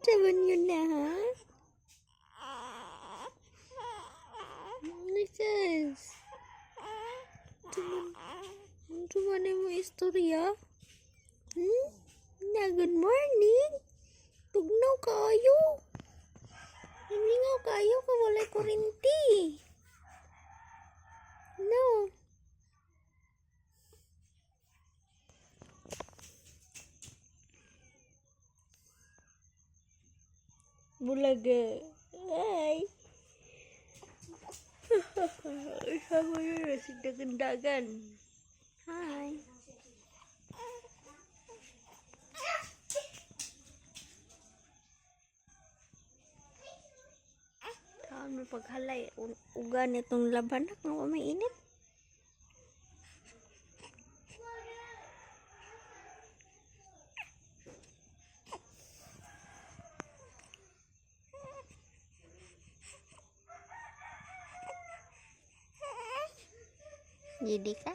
Saban yun na, ha? Nicas. Saban mo istorya? Na, good morning. Tugnaw kayo. Namingaw kayo ka walay kurinti. No. Bulaga. Ay. Sama yun na si dagan-dagan. Hi. Saan may paghalay. Ugan itong labanak nga may init. Jadi ka?